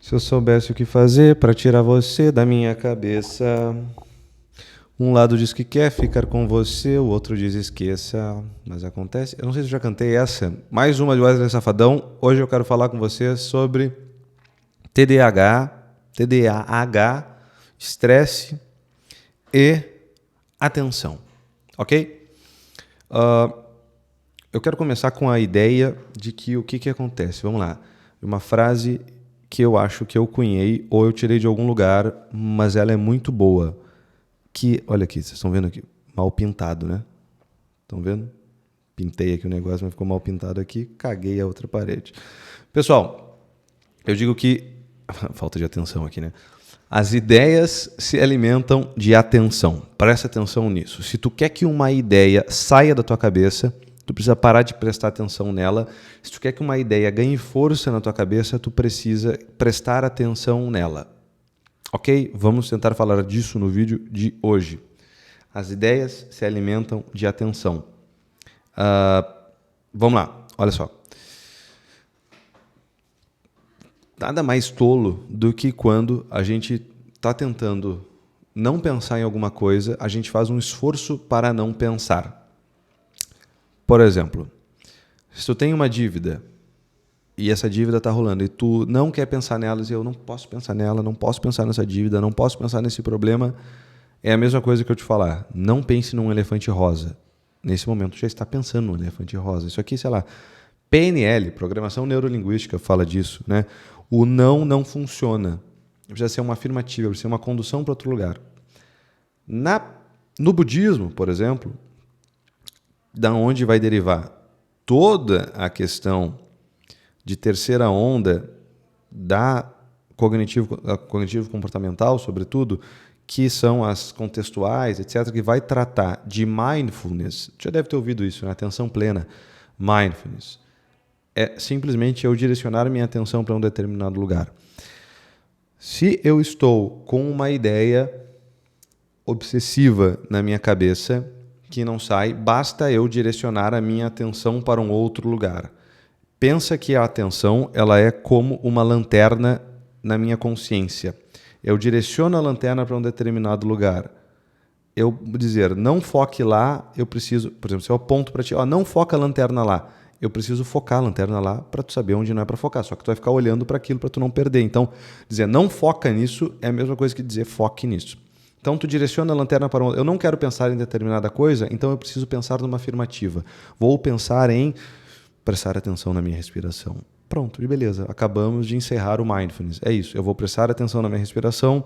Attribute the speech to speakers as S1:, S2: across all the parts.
S1: Se eu soubesse o que fazer para tirar você da minha cabeça. Um lado diz que quer ficar com você, o outro diz esqueça. Mas acontece. Eu não sei se eu já cantei essa. Mais uma de Wesley Safadão. Hoje eu quero falar com você sobre TDAH, estresse e atenção. Ok? Eu quero começar com a ideia de que o que acontece. Vamos lá. Uma frase que eu acho que eu cunhei ou eu tirei de algum lugar, mas ela é muito boa. Que, olha aqui, vocês estão vendo aqui, mal pintado, né? Estão vendo? Pintei aqui o negócio, mas ficou mal pintado aqui, caguei a outra parede. Pessoal, eu digo que falta de atenção aqui, né? As ideias se alimentam de atenção. Presta atenção nisso. Se tu quer que uma ideia saia da tua cabeça, tu precisa parar de prestar atenção nela. Se tu quer que uma ideia ganhe força na tua cabeça, tu precisa prestar atenção nela. Ok? Vamos tentar falar disso no vídeo de hoje. As ideias se alimentam de atenção. Vamos lá, olha só. Nada mais tolo do que quando a gente está tentando não pensar em alguma coisa, a gente faz um esforço para não pensar. Por exemplo, se tu tem uma dívida e essa dívida está rolando e tu não quer pensar nela, e eu não posso pensar nela, não posso pensar nessa dívida, não posso pensar nesse problema, é a mesma coisa que eu te falar. Não pense num elefante rosa. Nesse momento já está pensando num elefante rosa. Isso aqui, sei lá, PNL, Programação Neurolinguística, fala disso, né? O não funciona. Precisa ser uma afirmativa, precisa ser uma condução para outro lugar. No budismo, por exemplo, da onde vai derivar toda a questão de terceira onda da cognitivo comportamental, sobretudo, que são as contextuais, etc., que vai tratar de mindfulness. Já deve ter ouvido isso, né? Atenção plena. Mindfulness é simplesmente eu direcionar minha atenção para um determinado lugar. Se eu estou com uma ideia obsessiva na minha cabeça que não sai, basta eu direcionar a minha atenção para um outro lugar. Pensa que a atenção ela é como uma lanterna na minha consciência. Eu direciono a lanterna para um determinado lugar. Eu dizer, não foque lá, eu preciso... Por exemplo, se eu aponto para ti, não foca a lanterna lá. Eu preciso focar a lanterna lá para tu saber onde não é para focar. Só que tu vai ficar olhando para aquilo para tu não perder. Então, dizer não foca nisso é a mesma coisa que dizer foque nisso. Então, tu direciona a lanterna para onde... Eu não quero pensar em determinada coisa, então eu preciso pensar numa afirmativa. Vou pensar em prestar atenção na minha respiração. Pronto, e beleza. Acabamos de encerrar o mindfulness. É isso. Eu vou prestar atenção na minha respiração,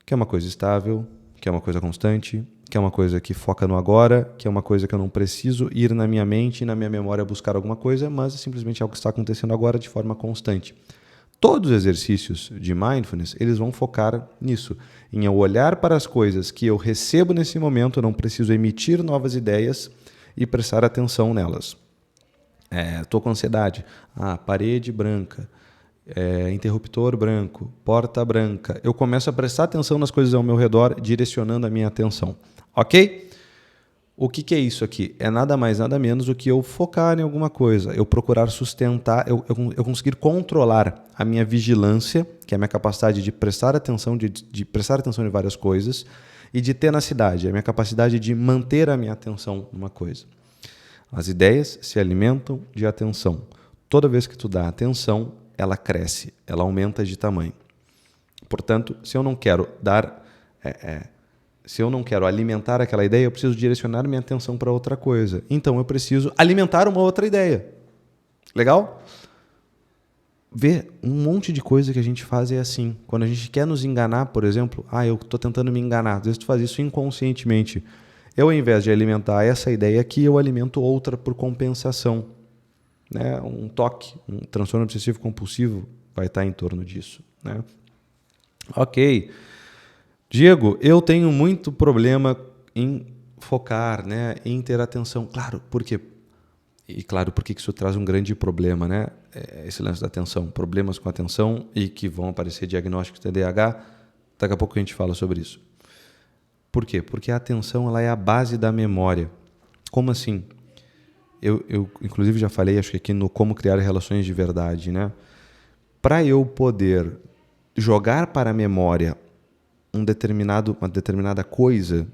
S1: que é uma coisa estável, que é uma coisa constante, que é uma coisa que foca no agora, que é uma coisa que eu não preciso ir na minha mente e na minha memória buscar alguma coisa, mas é simplesmente algo que está acontecendo agora de forma constante. Todos os exercícios de mindfulness, eles vão focar nisso, em eu olhar para as coisas que eu recebo nesse momento, eu não preciso emitir novas ideias e prestar atenção nelas. Estou com ansiedade. Parede branca. Interruptor branco. Porta branca. Eu começo a prestar atenção nas coisas ao meu redor, direcionando a minha atenção. Ok? O que é isso aqui? É nada mais, nada menos do que eu focar em alguma coisa. Eu procurar sustentar, eu conseguir controlar a minha vigilância, que é a minha capacidade de prestar atenção, de prestar atenção em várias coisas, e de tenacidade, a minha capacidade de manter a minha atenção numa coisa. As ideias se alimentam de atenção. Toda vez que tu dá atenção, ela cresce, ela aumenta de tamanho. Portanto, se eu não quero se eu não quero alimentar aquela ideia, eu preciso direcionar minha atenção para outra coisa. Então, eu preciso alimentar uma outra ideia. Legal? Vê, um monte de coisa que a gente faz é assim. Quando a gente quer nos enganar, por exemplo, eu estou tentando me enganar. Às vezes tu faz isso inconscientemente. Eu, ao invés de alimentar essa ideia aqui, eu alimento outra por compensação. Né? Um TOC, um transtorno obsessivo compulsivo, vai estar em torno disso. Né? Ok. Diego, eu tenho muito problema em focar, né? Em ter atenção. Claro, por quê? E claro, por que isso traz um grande problema, né? Esse lance da atenção. Problemas com a atenção e que vão aparecer diagnósticos de TDAH. Daqui a pouco a gente fala sobre isso. Por quê? Porque a atenção ela é a base da memória. Como assim? Eu inclusive já falei, acho que aqui no Como Criar Relações de Verdade, né? Para eu poder jogar para a memória uma determinada coisa,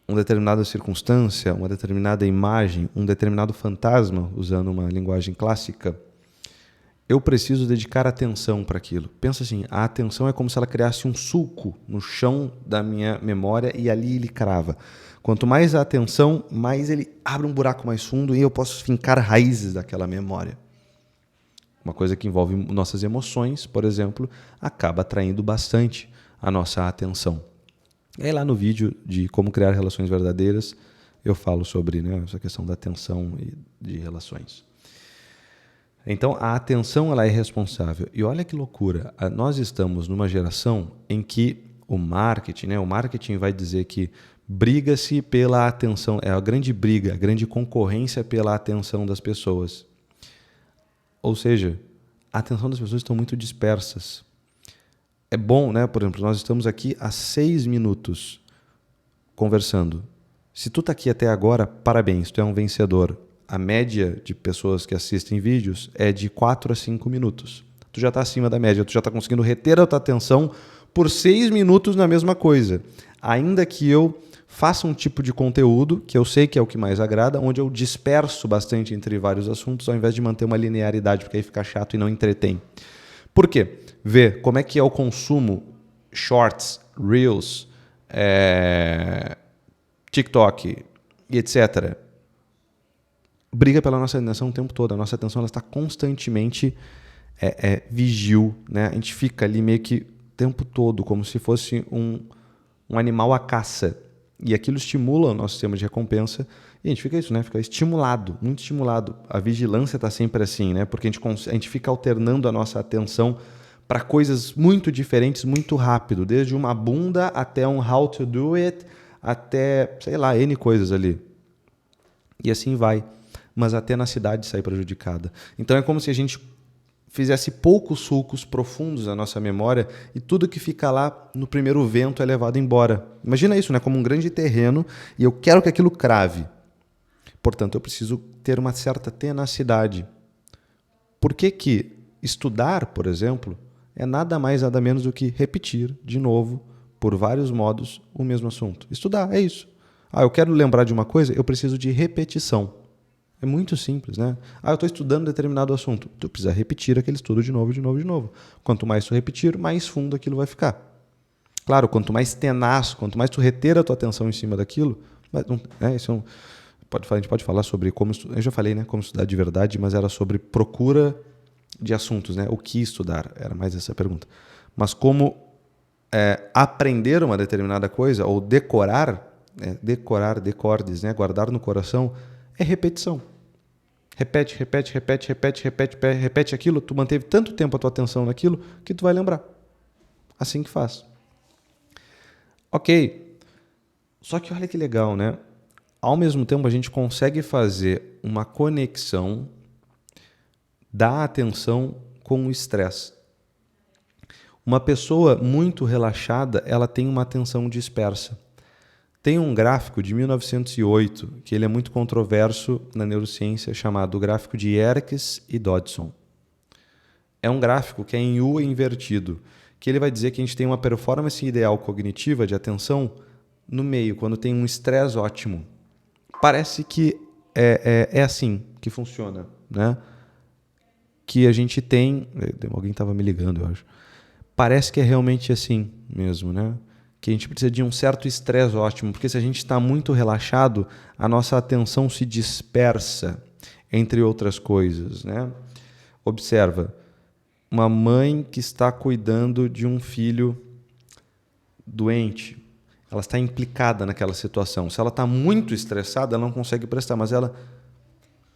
S1: uma determinada circunstância, uma determinada imagem, um determinado fantasma, usando uma linguagem clássica, eu preciso dedicar atenção para aquilo. Pensa assim, a atenção é como se ela criasse um sulco no chão da minha memória e ali ele crava. Quanto mais a atenção, mais ele abre um buraco mais fundo e eu posso fincar raízes daquela memória. Uma coisa que envolve nossas emoções, por exemplo, acaba atraindo bastante a nossa atenção. E aí lá no vídeo de como criar relações verdadeiras, eu falo sobre, né, essa questão da atenção e de relações. Então, a atenção ela é responsável. E olha que loucura, nós estamos numa geração em que o marketing vai dizer que briga-se pela atenção, é a grande briga, a grande concorrência pela atenção das pessoas. Ou seja, a atenção das pessoas estão muito dispersas. É bom, né? Por exemplo, nós estamos aqui há 6 minutos conversando. Se tu está aqui até agora, parabéns, tu é um vencedor. A média de pessoas que assistem vídeos é de 4 a 5 minutos. Tu já está acima da média, tu já está conseguindo reter a tua atenção por 6 minutos na mesma coisa. Ainda que eu faça um tipo de conteúdo, que eu sei que é o que mais agrada, onde eu disperso bastante entre vários assuntos, ao invés de manter uma linearidade, porque aí fica chato e não entretém. Por quê? Vê como é que é o consumo shorts, reels, TikTok e etc. Briga pela nossa atenção o tempo todo. A nossa atenção ela está constantemente vigil, né? A gente fica ali meio que o tempo todo, como se fosse um animal à caça. E aquilo estimula o nosso sistema de recompensa. E a gente fica isso, né? Fica estimulado, muito estimulado. A vigilância está sempre assim, né? Porque a gente fica alternando a nossa atenção para coisas muito diferentes, muito rápido. Desde uma bunda até um how to do it, até, sei lá, N coisas ali. E assim vai. Mas até na cidade sai prejudicada. Então é como se a gente fizesse poucos sulcos profundos na nossa memória e tudo que fica lá no primeiro vento é levado embora. Imagina isso, né? Como um grande terreno e eu quero que aquilo crave. Portanto, eu preciso ter uma certa tenacidade. Por que estudar, por exemplo, é nada mais, nada menos do que repetir de novo, por vários modos, o mesmo assunto? Estudar, é isso. Eu quero lembrar de uma coisa, eu preciso de repetição. É muito simples, né? Eu estou estudando determinado assunto. Tu precisa repetir aquele estudo de novo, de novo, de novo. Quanto mais tu repetir, mais fundo aquilo vai ficar. Claro, quanto mais tenaz, quanto mais tu reter a tua atenção em cima daquilo, isso a gente pode falar sobre como estudar. Eu já falei, né, como estudar de verdade, mas era sobre procura de assuntos, né? O que estudar? Era mais essa pergunta. Mas como aprender uma determinada coisa ou decorar, decordes, né? Guardar no coração, é repetição. Repete aquilo, tu manteve tanto tempo a tua atenção naquilo que tu vai lembrar. Assim que faz. Ok. Só que olha que legal, né? Ao mesmo tempo a gente consegue fazer uma conexão da atenção com o estresse. Uma pessoa muito relaxada, ela tem uma atenção dispersa. Tem um gráfico de 1908, que ele é muito controverso na neurociência, chamado gráfico de Yerkes e Dodson. É um gráfico que é em U invertido, que ele vai dizer que a gente tem uma performance ideal cognitiva de atenção no meio, quando tem um estresse ótimo. Parece que é assim que funciona, né? Que a gente tem... Alguém estava me ligando, eu acho. Parece que é realmente assim mesmo, né? Que a gente precisa de um certo estresse ótimo, porque se a gente está muito relaxado, a nossa atenção se dispersa, entre outras coisas, né? Observa, uma mãe que está cuidando de um filho doente, ela está implicada naquela situação. Se ela está muito estressada, ela não consegue prestar, mas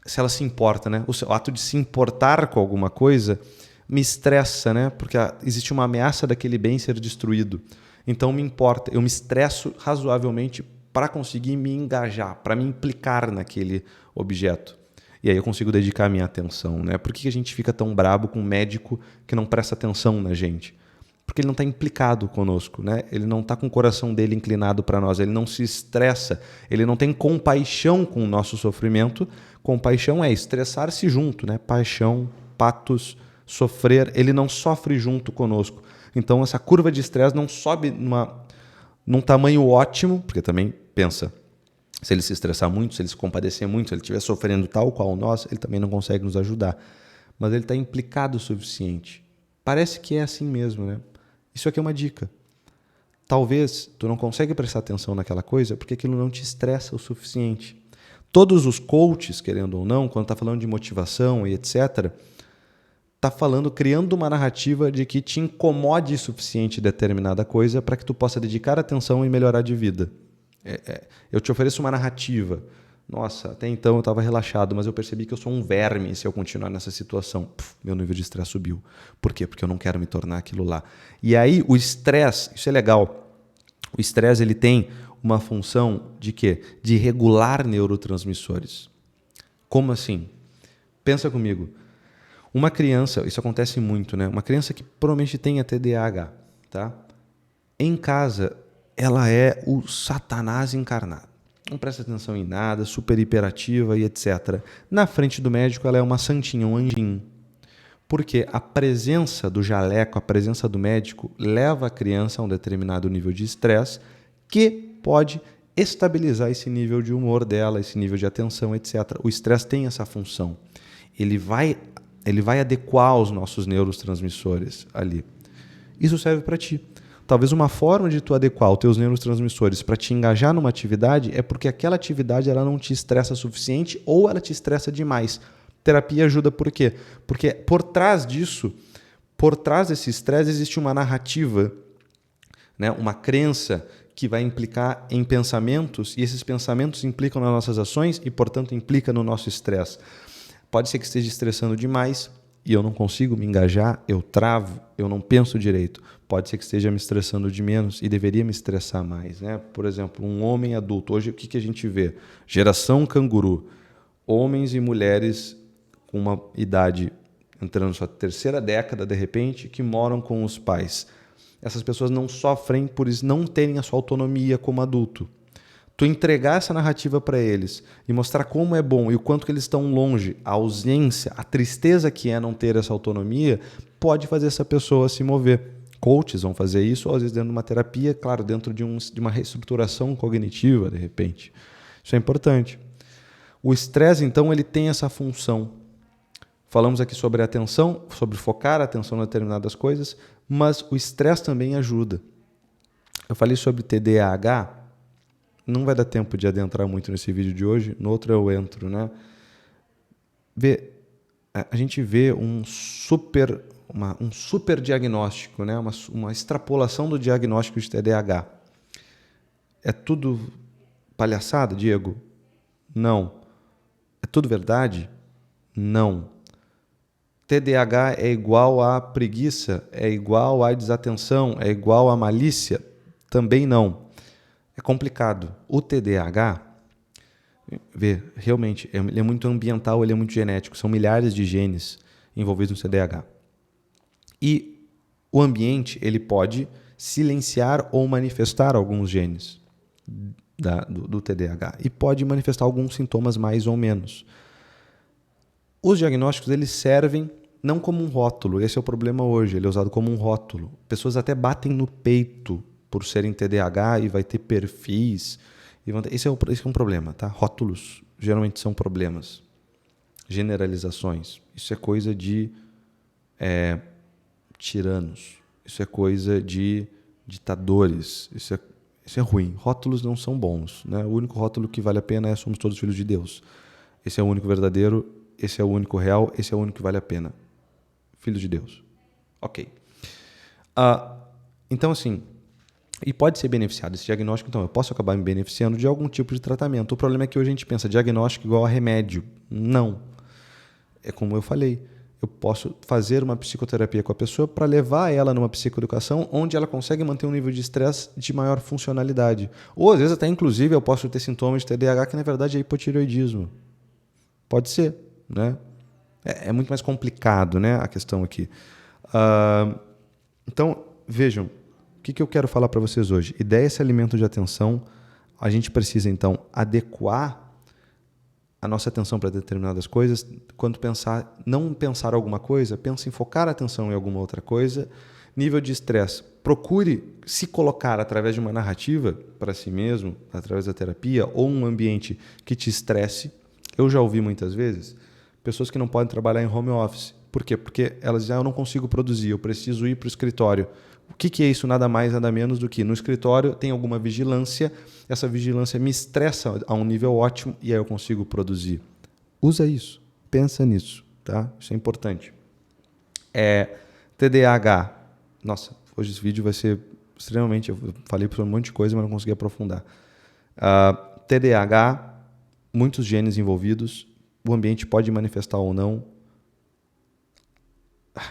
S1: se ela se importa, né? O ato de se importar com alguma coisa me estressa, né? Porque existe uma ameaça daquele bem ser destruído. Então me importa, eu me estresso razoavelmente para conseguir me engajar, para me implicar naquele objeto. E aí eu consigo dedicar a minha atenção, né? Por que a gente fica tão brabo com um médico que não presta atenção na gente? Porque ele não está implicado conosco, né? Ele não está com o coração dele inclinado para nós, ele não se estressa, ele não tem compaixão com o nosso sofrimento. Compaixão é estressar-se junto, né? Paixão, patos, sofrer, ele não sofre junto conosco. Então, essa curva de estresse não sobe num tamanho ótimo, porque também, pensa, se ele se estressar muito, se ele se compadecer muito, se ele estiver sofrendo tal qual nós, ele também não consegue nos ajudar. Mas ele está implicado o suficiente. Parece que é assim mesmo, né? Isso aqui é uma dica. Talvez tu não consiga prestar atenção naquela coisa porque aquilo não te estressa o suficiente. Todos os coaches, querendo ou não, quando está falando de motivação e etc., está falando, criando uma narrativa de que te incomode o suficiente determinada coisa para que tu possa dedicar atenção e melhorar de vida. Eu te ofereço uma narrativa. Nossa, até então eu estava relaxado, mas eu percebi que eu sou um verme se eu continuar nessa situação. Meu nível de estresse subiu. Por quê? Porque eu não quero me tornar aquilo lá. E aí o estresse, isso é legal. O estresse ele tem uma função de quê? De regular neurotransmissores. Como assim? Pensa comigo. Uma criança, isso acontece muito, né? Uma criança que provavelmente tenha TDAH, tá? Em casa, ela é o Satanás encarnado. Não presta atenção em nada, super hiperativa e etc. Na frente do médico, ela é uma santinha, um anjinho. Porque a presença do jaleco, a presença do médico, leva a criança a um determinado nível de estresse que pode estabilizar esse nível de humor dela, esse nível de atenção, etc. O estresse tem essa função. Ele vai adequar os nossos neurotransmissores ali. Isso serve para ti. Talvez uma forma de tu adequar os teus neurotransmissores para te engajar numa atividade é porque aquela atividade ela não te estressa o suficiente ou ela te estressa demais. Terapia ajuda por quê? Porque por trás disso, por trás desse estresse existe uma narrativa, né? Uma crença que vai implicar em pensamentos e esses pensamentos implicam nas nossas ações e, portanto, implica no nosso estresse. Pode ser que esteja estressando demais e eu não consigo me engajar, eu travo, eu não penso direito. Pode ser que esteja me estressando de menos e deveria me estressar mais, né? Por exemplo, um homem adulto. Hoje, o que a gente vê? Geração canguru. Homens e mulheres com uma idade entrando na sua terceira década, de repente, que moram com os pais. Essas pessoas não sofrem por não terem a sua autonomia como adulto. Tu entregar essa narrativa para eles e mostrar como é bom e o quanto que eles estão longe, a ausência, a tristeza que é não ter essa autonomia, pode fazer essa pessoa se mover. Coaches vão fazer isso, ou às vezes dentro de uma terapia, claro, dentro de uma reestruturação cognitiva, de repente. Isso é importante. O estresse, então, ele tem essa função. Falamos aqui sobre a atenção, sobre focar a atenção em determinadas coisas, mas o estresse também ajuda. Eu falei sobre TDAH, não vai dar tempo de adentrar muito nesse vídeo de hoje, no outro eu entro, né? A gente vê um super diagnóstico, né? Uma extrapolação do diagnóstico de TDAH. É tudo palhaçada, Diego? Não. É tudo verdade? Não. TDAH é igual a preguiça? É igual a desatenção? É igual a malícia? Também não. É complicado. O TDAH, realmente, ele é muito ambiental, ele é muito genético. São milhares de genes envolvidos no TDAH. E o ambiente, ele pode silenciar ou manifestar alguns genes do TDAH. E pode manifestar alguns sintomas mais ou menos. Os diagnósticos, eles servem não como um rótulo. Esse é o problema hoje. Ele é usado como um rótulo. Pessoas até batem no peito por serem TDAH e vai ter perfis. Esse é um problema, tá? Rótulos geralmente são problemas. Generalizações. Isso é coisa de tiranos. Isso é coisa de ditadores. Isso é ruim. Rótulos não são bons, né? O único rótulo que vale a pena é somos todos filhos de Deus. Esse é o único verdadeiro, esse é o único real, esse é o único que vale a pena. Filhos de Deus. Ok. Então, assim, e pode ser beneficiado esse diagnóstico, então eu posso acabar me beneficiando de algum tipo de tratamento. O problema é que hoje a gente pensa diagnóstico igual a remédio. Não. É como eu falei, eu posso fazer uma psicoterapia com a pessoa para levar ela numa psicoeducação onde ela consegue manter um nível de estresse de maior funcionalidade. Ou às vezes até inclusive eu posso ter sintomas de TDAH que na verdade é hipotireoidismo. Pode ser, né? É muito mais complicado, né, a questão aqui. Então, vejam, o que eu quero falar para vocês hoje? Ideia esse alimento de atenção. A gente precisa, então, adequar a nossa atenção para determinadas coisas, quando não pensar alguma coisa, pensa em focar a atenção em alguma outra coisa. Nível de estresse, procure se colocar através de uma narrativa para si mesmo, através da terapia, ou um ambiente que te estresse. Eu já ouvi muitas vezes pessoas que não podem trabalhar em home office. Por quê? Porque elas dizem, eu não consigo produzir, eu preciso ir para o escritório. O que é isso? Nada mais, nada menos do que no escritório tem alguma vigilância, essa vigilância me estressa a um nível ótimo e aí eu consigo produzir. Usa isso, pensa nisso, tá? Isso é importante. TDAH. Nossa, hoje esse vídeo vai ser extremamente... Eu falei por um monte de coisa, mas não consegui aprofundar. TDAH, muitos genes envolvidos, o ambiente pode manifestar ou não.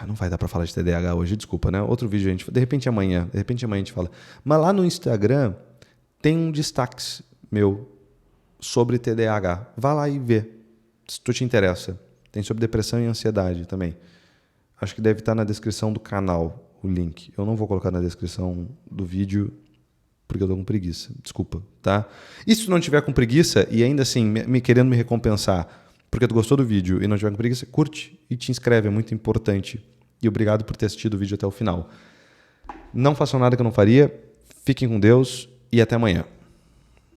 S1: Não vai dar para falar de TDAH hoje, desculpa, né? Outro vídeo, de repente amanhã a gente fala. Mas lá no Instagram tem um destaque meu sobre TDAH. Vá lá e vê, se tu te interessa. Tem sobre depressão e ansiedade também. Acho que deve estar na descrição do canal o link. Eu não vou colocar na descrição do vídeo porque eu tô com preguiça. Desculpa, tá? E se tu não tiver com preguiça e ainda assim querendo me recompensar porque tu gostou do vídeo e não tiver com preguiça, curte e te inscreve, é muito importante. E obrigado por ter assistido o vídeo até o final. Não façam nada que eu não faria, fiquem com Deus e até amanhã.